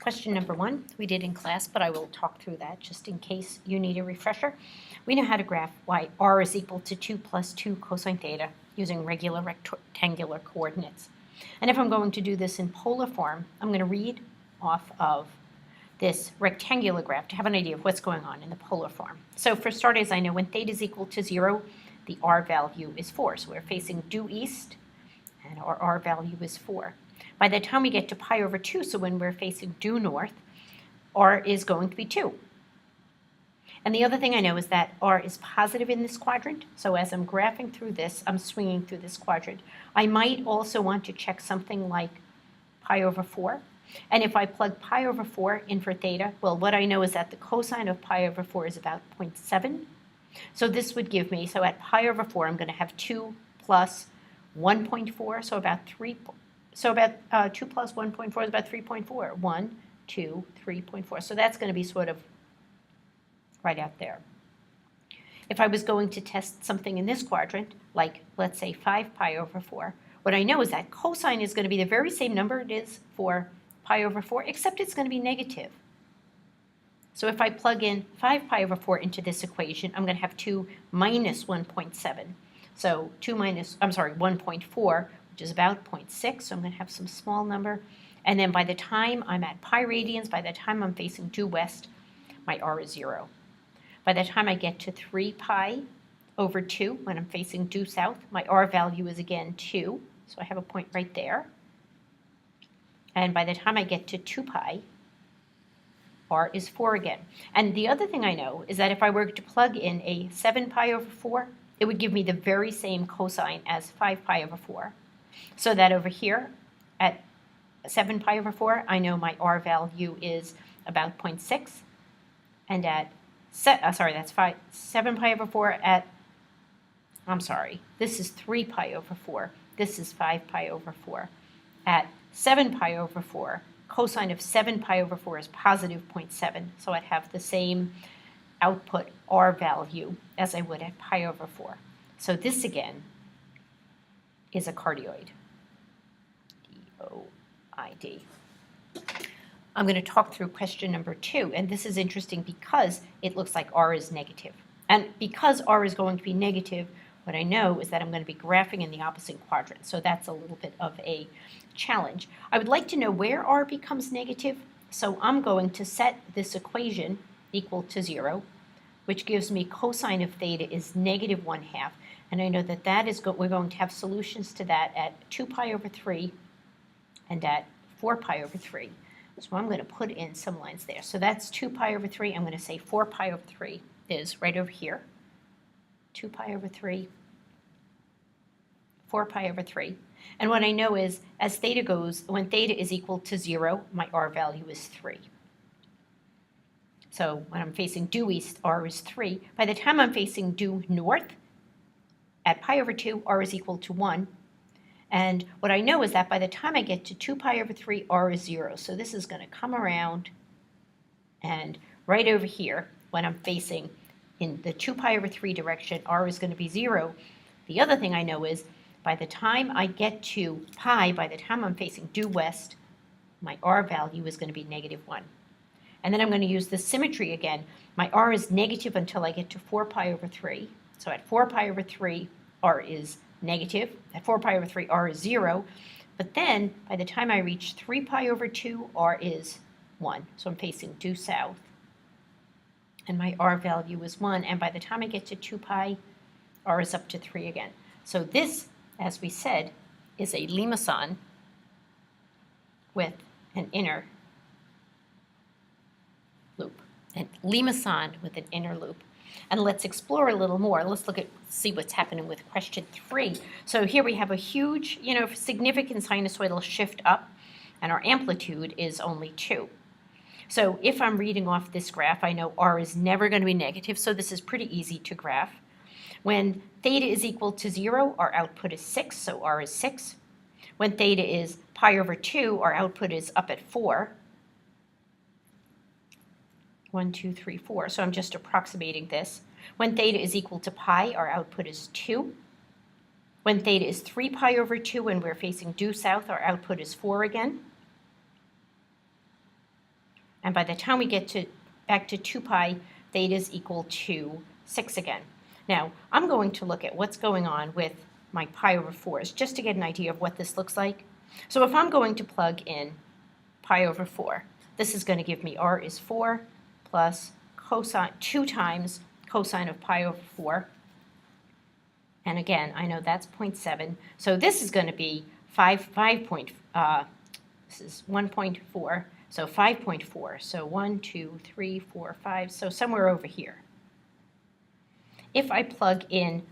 Question number 1 we did in class, but I will talk through that just in case you need a refresher. We know how to graph y r is equal to 2 plus 2 cosine theta using regular rectangular coordinates. And if I'm going to do this in polar form, I'm going to read off of this rectangular graph to have an idea of what's going on in the polar form. So for starters, I know when theta is equal to 0, the r value is 4. So we're facing due east, and our r value is 4. By the time we get to pi over 2, so when we're facing due north, r is going to be 2. And the other thing I know is that r is positive in this quadrant, so as I'm graphing through this, I'm swinging through this quadrant. I might also want to check something like pi over 4. And if I plug pi over 4 in for theta, well, what I know is that the cosine of pi over 4 is about 0.7. So this would give me, so at pi over 4, I'm going to have 2 plus 1.4, so about 3. So about 2 plus 1.4 is about 3.4. 1, 2, 3.4. So that's going to be sort of right out there. If I was going to test something in this quadrant, like let's say 5 pi over 4, what I know is that cosine is going to be the very same number it is for pi over 4, except it's going to be negative. So if I plug in 5 pi over 4 into this equation, I'm going to have 2 minus 1.7. So 1.4, which is about 0.6, so I'm going to have some small number. And then by the time I'm at pi radians, by the time I'm facing due west, my r is 0. By the time I get to 3 pi over 2, when I'm facing due south, my r value is again 2, so I have a point right there. And by the time I get to 2 pi, r is 4 again. And the other thing I know is that if I were to plug in a 7 pi over 4, it would give me the very same cosine as 5 pi over 4. So that over here, at 7 pi over 4, I know my r value is about 0.6. And at, that's 7 pi over 4 at, this is 3 pi over 4. This is 5 pi over 4. At 7 pi over 4, cosine of 7 pi over 4 is positive 0.7. So I'd have the same output r value as I would at pi over 4. So this again is a cardioid. D-O-I-D. I'm going to talk through question number 2, and this is interesting because it looks like r is negative. And because r is going to be negative, what I know is that I'm going to be graphing in the opposite quadrant, so that's a little bit of a challenge. I would like to know where r becomes negative, so I'm going to set this equation equal to 0, which gives me cosine of theta is negative 1/2, and I know that we're going to have solutions to that at 2 pi over 3 and at 4 pi over 3. So I'm going to put in some lines there. So that's 2 pi over 3. I'm going to say 4 pi over 3 is right over here. 2 pi over 3, 4 pi over 3. And what I know is, as theta goes, when theta is equal to 0, my r value is 3. So when I'm facing due east, r is 3. By the time I'm facing due north, at pi over 2, r is equal to 1. And what I know is that by the time I get to 2 pi over 3, r is 0. So this is going to come around, and right over here, when I'm facing in the 2 pi over 3 direction, r is going to be 0. The other thing I know is by the time I get to pi, by the time I'm facing due west, my r value is going to be negative 1. And then I'm going to use the symmetry again. My r is negative until I get to 4 pi over 3. So at 4 pi over 3, r is negative. At 4 pi over 3, r is 0. But then, by the time I reach 3 pi over 2, r is 1. So I'm facing due south. And my r value is 1. And by the time I get to 2 pi, r is up to 3 again. So this, as we said, is a limacon with an inner loop. A limacon with an inner loop. And let's explore a little more. Let's see what's happening with question 3. So here we have a huge, significant sinusoidal shift up, and our amplitude is only 2. So if I'm reading off this graph, I know r is never going to be negative, so this is pretty easy to graph. When theta is equal to 0, our output is 6, so r is 6. When theta is pi over 2, our output is up at 4. 1, 2, 3, 4. So I'm just approximating this. When theta is equal to pi, our output is 2. When theta is 3 pi over 2 and we're facing due south, our output is 4 again. And by the time we get back to 2 pi, theta is equal to 6 again. Now, I'm going to look at what's going on with my pi over 4s just to get an idea of what this looks like. So if I'm going to plug in pi over 4, this is going to give me r is 4 plus cosine 2 times cosine of pi over 4. And again, I know that's 0.7. So this is going to be this is 1.4. So 5.4. So 1, 2, 3, 4, 5. So somewhere over here. If I plug in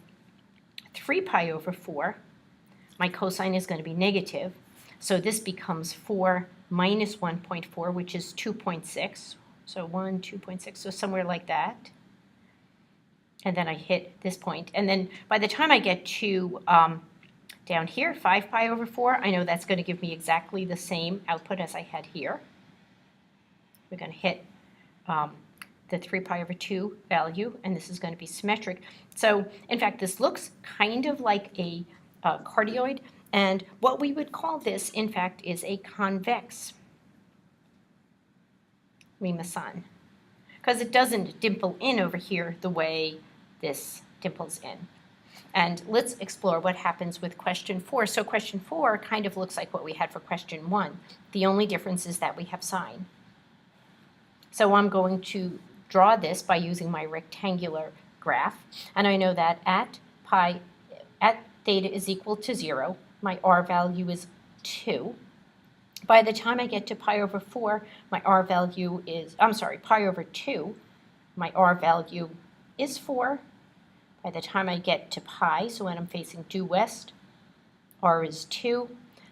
3 pi over 4, my cosine is going to be negative. So this becomes 4 minus 1.4, which is 2.6. So 1, 2.6, so somewhere like that. And then I hit this point. And then by the time I get to down here, 5 pi over 4, I know that's going to give me exactly the same output as I had here. We're going to hit the 3 pi over 2 value, and this is going to be symmetric. So, in fact, this looks kind of like a cardioid, and what we would call this, in fact, is a convex remason, because it doesn't dimple in over here the way this dimples in. And let's explore what happens with question 4. So question 4 kind of looks like what we had for question 1. The only difference is that we have sine. So I'm going to draw this by using my rectangular graph, and I know that at theta is equal to 0, my r value is 2. By the time I get to pi over 4, my r value is, pi over 2, my r value is 4. By the time I get to pi, so when I'm facing due west, r is 2.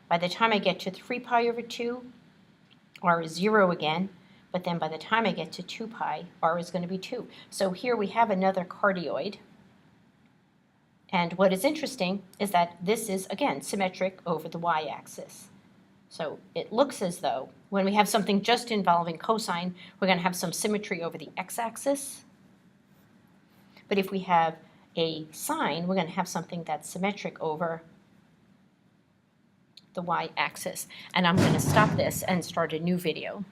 By the time I get to 3 pi over 2, r is 0 again. But then by the time I get to 2 pi, r is going to be 2. So here we have another cardioid. And what is interesting is that this is, again, symmetric over the y-axis. So it looks as though when we have something just involving cosine, we're going to have some symmetry over the x-axis. But if we have a sine, we're going to have something that's symmetric over the y-axis. And I'm going to stop this and start a new video.